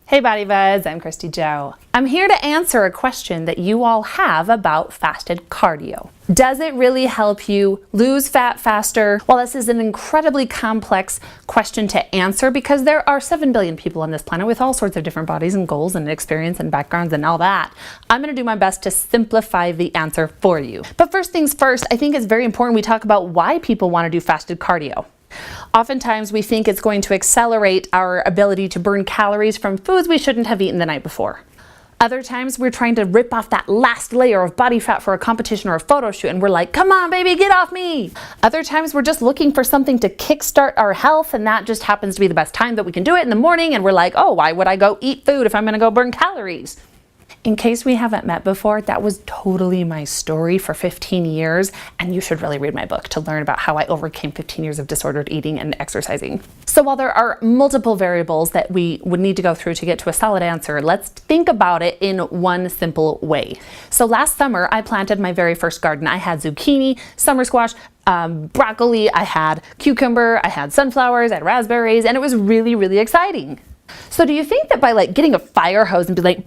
Hey Body Buds, I'm Christy Joe. I'm here to answer a question that you all have about fasted cardio. Does it really help you lose fat faster? Well, this is an incredibly complex question to answer because there are 7 billion people on this planet with all sorts of different bodies and goals and experience and backgrounds and all that. I'm gonna do my best to simplify the answer for you. But first things first, I think it's very important we talk about why people wanna do fasted cardio. Oftentimes we think it's going to accelerate our ability to burn calories from foods we shouldn't have eaten the night before. Other times we're trying to rip off that last layer of body fat for a competition or a photo shoot and we're like, come on baby, get off me. Other times we're just looking for something to kickstart our health, and that just happens to be the best time that we can do it in the morning, and we're like, oh, why would I go eat food if I'm gonna go burn calories? In case we haven't met before, that was totally my story for 15 years, and you should really read my book to learn about how I overcame 15 years of disordered eating and exercising. So while there are multiple variables that we would need to go through to get to a solid answer, let's think about it in one simple way. So last summer, I planted my very first garden. I had zucchini, summer squash, broccoli, I had cucumber, I had sunflowers, I had raspberries, and it was really, really exciting. So do you think that by getting a fire hose and be like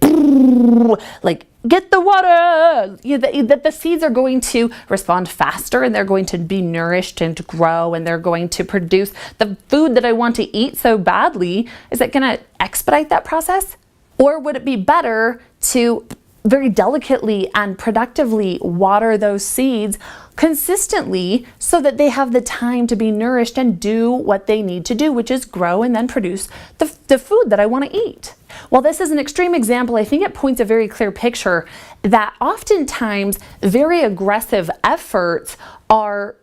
get the water, that the seeds are going to respond faster and they're going to be nourished and grow and they're going to produce the food that I want to eat so badly? Is it going to expedite that process? Or would it be better to very delicately and productively water those seeds consistently so that they have the time to be nourished and do what they need to do, which is grow and then produce the food that I want to eat? While this is an extreme example, I think it points a very clear picture that oftentimes very aggressive efforts are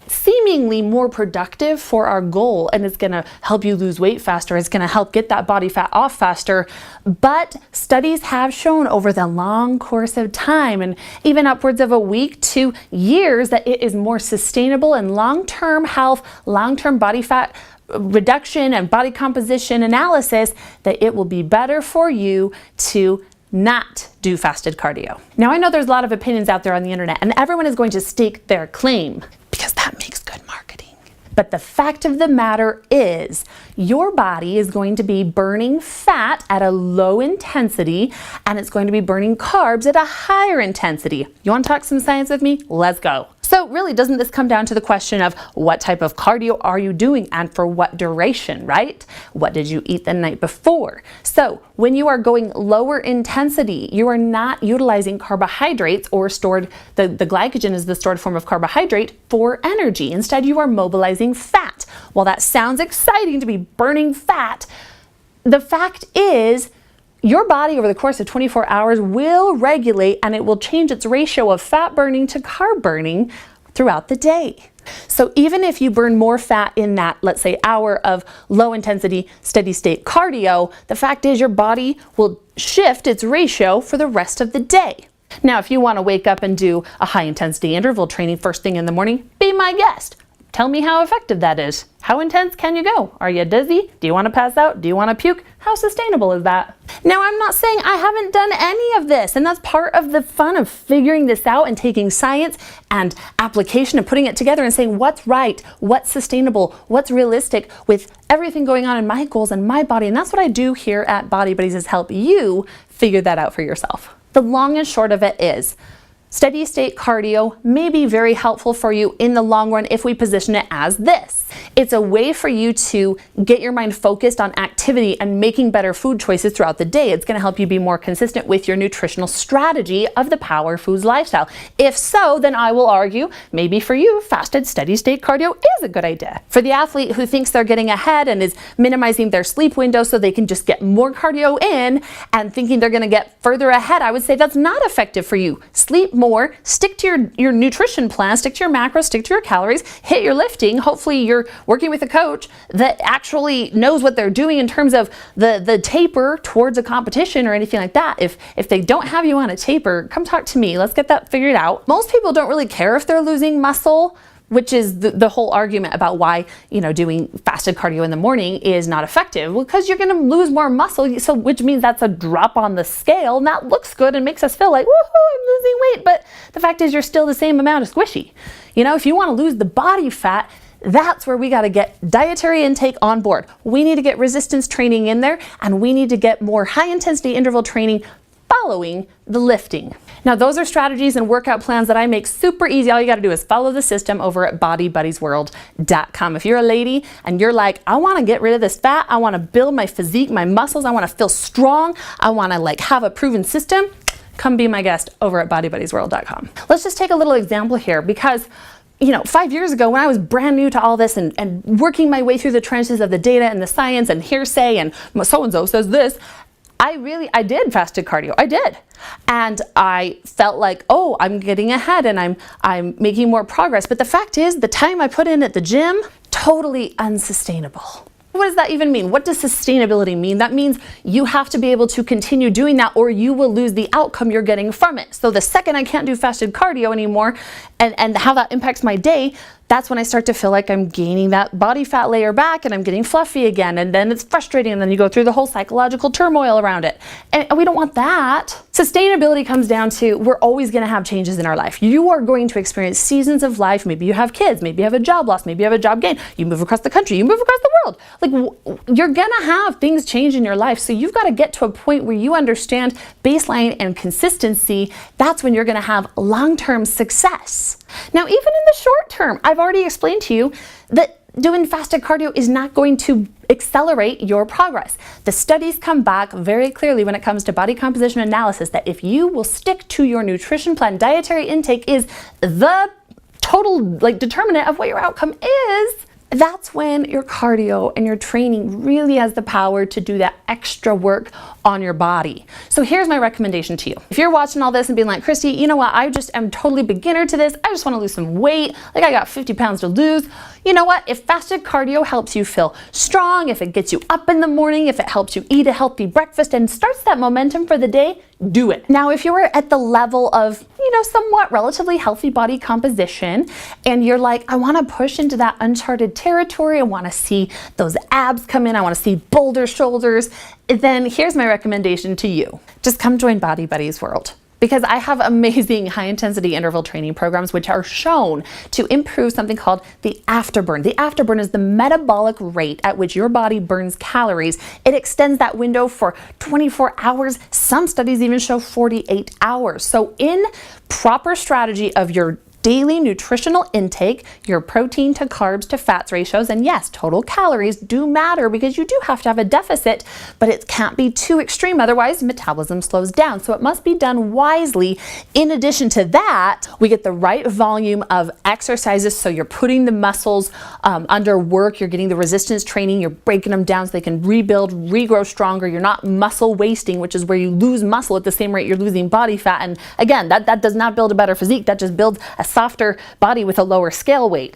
seemingly more productive for our goal, and it's going to help you lose weight faster. It's going to help get that body fat off faster. But studies have shown over the long course of time, and even upwards of a week to years, that it is more sustainable and long-term health, long-term body fat reduction and body composition analysis, that it will be better for you to not do fasted cardio. Now, I know there's a lot of opinions out there on the internet, and everyone is going to stake their claim because that makes good marketing. But the fact of the matter is, your body is going to be burning fat at a low intensity, and it's going to be burning carbs at a higher intensity. You want to talk some science with me? Let's go. So really, doesn't this come down to the question of what type of cardio are you doing and for what duration, right? What did you eat the night before? So when you are going lower intensity, you are not utilizing carbohydrates or the glycogen is the stored form of carbohydrate for energy. Instead, you are mobilizing fat. While that sounds exciting to be burning fat, the fact is, your body over the course of 24 hours will regulate, and it will change its ratio of fat burning to carb burning throughout the day. So even if you burn more fat in that, let's say, hour of low intensity, steady state cardio, the fact is your body will shift its ratio for the rest of the day. Now, if you want to wake up and do a high intensity interval training first thing in the morning, be my guest. Tell me how effective that is. How intense can you go? Are you dizzy? Do you want to pass out? Do you want to puke? How sustainable is that? Now, I'm not saying I haven't done any of this, and that's part of the fun of figuring this out and taking science and application and putting it together and saying what's right, what's sustainable, what's realistic with everything going on in my goals and my body. And that's what I do here at Body Buddies, is help you figure that out for yourself. The long and short of it is, steady state cardio may be very helpful for you in the long run if we position it as this. It's a way for you to get your mind focused on activity and making better food choices throughout the day. It's going to help you be more consistent with your nutritional strategy of the Power Foods lifestyle. If so, then I will argue maybe for you, fasted steady state cardio is a good idea. For the athlete who thinks they're getting ahead and is minimizing their sleep window so they can just get more cardio in and thinking they're going to get further ahead, I would say that's not effective for you. Sleep more, stick to your nutrition plan, stick to your macros, stick to your calories, hit your lifting. Hopefully you're working with a coach that actually knows what they're doing in terms of the taper towards a competition or anything like that. If they don't have you on a taper, come talk to me. Let's get that figured out. Most people don't really care if they're losing muscle, which is the whole argument about why, doing fasted cardio in the morning is not effective. Well, because you're going to lose more muscle, so which means that's a drop on the scale, and that looks good and makes us feel like, woohoo, I'm losing weight. But the fact is, you're still the same amount of squishy. If you want to lose the body fat, That's where we got to get dietary intake on board. We need to get resistance training in there, and we need to get more high intensity interval training following the lifting. Now, those are strategies and workout plans that I make super easy. All you got to do is follow the system over at bodybuddiesworld.com. If you're a lady and you're like, I want to get rid of this fat, I want to build my physique, my muscles, I want to feel strong, I want to have a proven system, come be my guest over at bodybuddiesworld.com. Let's just take a little example here, because 5 years ago when I was brand new to all this and working my way through the trenches of the data and the science and hearsay and so-and-so says this, I did fasted cardio. I did. And I felt like, oh, I'm getting ahead and I'm making more progress. But the fact is, the time I put in at the gym, totally unsustainable. What does that even mean? What does sustainability mean? That means you have to be able to continue doing that, or you will lose the outcome you're getting from it. So the second I can't do fasted cardio anymore and how that impacts my day, that's when I start to feel like I'm gaining that body fat layer back and I'm getting fluffy again, and then it's frustrating, and then you go through the whole psychological turmoil around it. And we don't want that. Sustainability comes down to, we're always going to have changes in our life. You are going to experience seasons of life. Maybe you have kids, maybe you have a job loss, maybe you have a job gain, you move across the country, you move across the world. You're going to have things change in your life. So you've got to get to a point where you understand baseline and consistency. That's when you're going to have long-term success. Now, even in the short term, I've already explained to you that doing fasted cardio is not going to accelerate your progress. The studies come back very clearly when it comes to body composition analysis that if you will stick to your nutrition plan, dietary intake is the total determinant of what your outcome is. That's when your cardio and your training really has the power to do that extra work on your body. So here's my recommendation to you. If you're watching all this and being like, Christy, you know what? I just am totally beginner to this. I just want to lose some weight. I got 50 pounds to lose. You know what? If fasted cardio helps you feel strong, if it gets you up in the morning, if it helps you eat a healthy breakfast and starts that momentum for the day, do it. Now, if you're at the level of, somewhat relatively healthy body composition, and you're like, I want to push into that uncharted territory, I want to see those abs come in, I want to see boulder shoulders, then here's my recommendation to you. Just come join Body Buddies World. Because I have amazing high intensity interval training programs which are shown to improve something called the afterburn. The afterburn is the metabolic rate at which your body burns calories. It extends that window for 24 hours. Some studies even show 48 hours. So in proper strategy of your daily nutritional intake, your protein to carbs to fats ratios, and yes, total calories do matter because you do have to have a deficit, but it can't be too extreme, otherwise metabolism slows down. So it must be done wisely. In addition to that, we get the right volume of exercises, so you're putting the muscles under work, you're getting the resistance training, you're breaking them down so they can rebuild, regrow stronger. You're not muscle wasting, which is where you lose muscle at the same rate you're losing body fat. And again, that does not build a better physique, that just builds a softer body with a lower scale weight.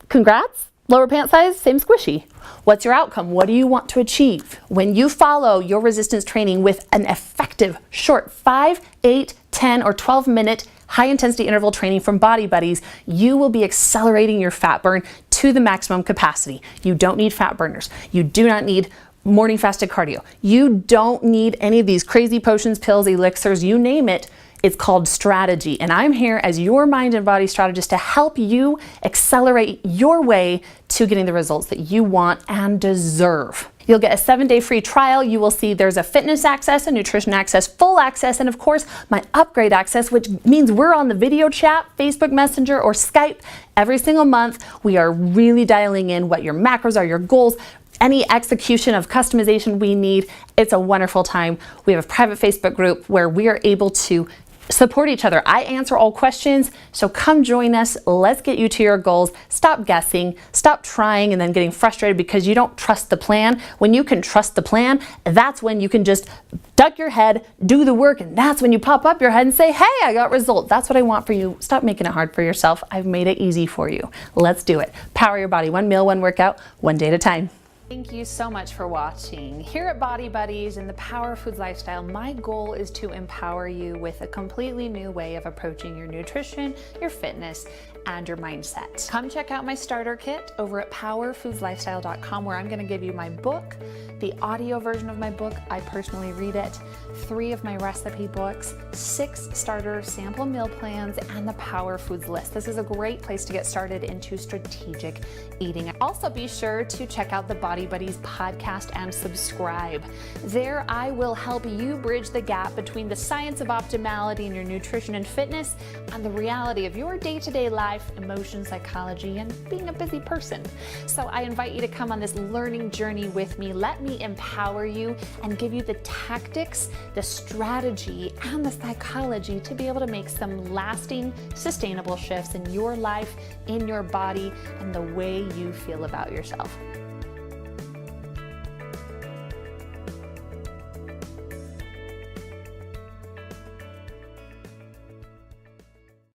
Congrats, lower pant size, same squishy. What's your outcome? What do you want to achieve? When you follow your resistance training with an effective, short 5, 8, 10, or 12-minute high-intensity interval training from Body Buddies, you will be accelerating your fat burn to the maximum capacity. You don't need fat burners. You do not need morning fasted cardio. You don't need any of these crazy potions, pills, elixirs, you name it. It's called strategy, and I'm here as your mind and body strategist to help you accelerate your way to getting the results that you want and deserve. You'll get a 7-day free trial. You will see there's a fitness access, a nutrition access, full access, and of course, my upgrade access, which means we're on the video chat, Facebook Messenger, or Skype every single month. We are really dialing in what your macros are, your goals, any execution of customization we need. It's a wonderful time. We have a private Facebook group where we are able to support each other. I answer all questions, so come join us. Let's get you to your goals. Stop guessing, stop trying and then getting frustrated because you don't trust the plan. When you can trust the plan, that's when you can just duck your head, do the work, and that's when you pop up your head and say, hey, I got results. That's what I want for you. Stop making it hard for yourself. I've made it easy for you. Let's do it. Power your body, one meal, one workout, one day at a time. Thank you so much for watching. Here at Body Buddies and the Power Foods Lifestyle, my goal is to empower you with a completely new way of approaching your nutrition, your fitness, and your mindset. Come check out my starter kit over at powerfoodslifestyle.com, where I'm going to give you my book, the audio version of my book. I personally read it, 3 of my recipe books, 6 starter sample meal plans, and the Power Foods list. This is a great place to get started into strategic eating. Also, be sure to check out the Body Buddies podcast and subscribe. There, I will help you bridge the gap between the science of optimality in your nutrition and fitness and the reality of your day-to-day life, emotion, psychology, and being a busy person. So I invite you to come on this learning journey with me. Let me empower you and give you the tactics, the strategy, and the psychology to be able to make some lasting, sustainable shifts in your life, in your body, and the way you feel about yourself.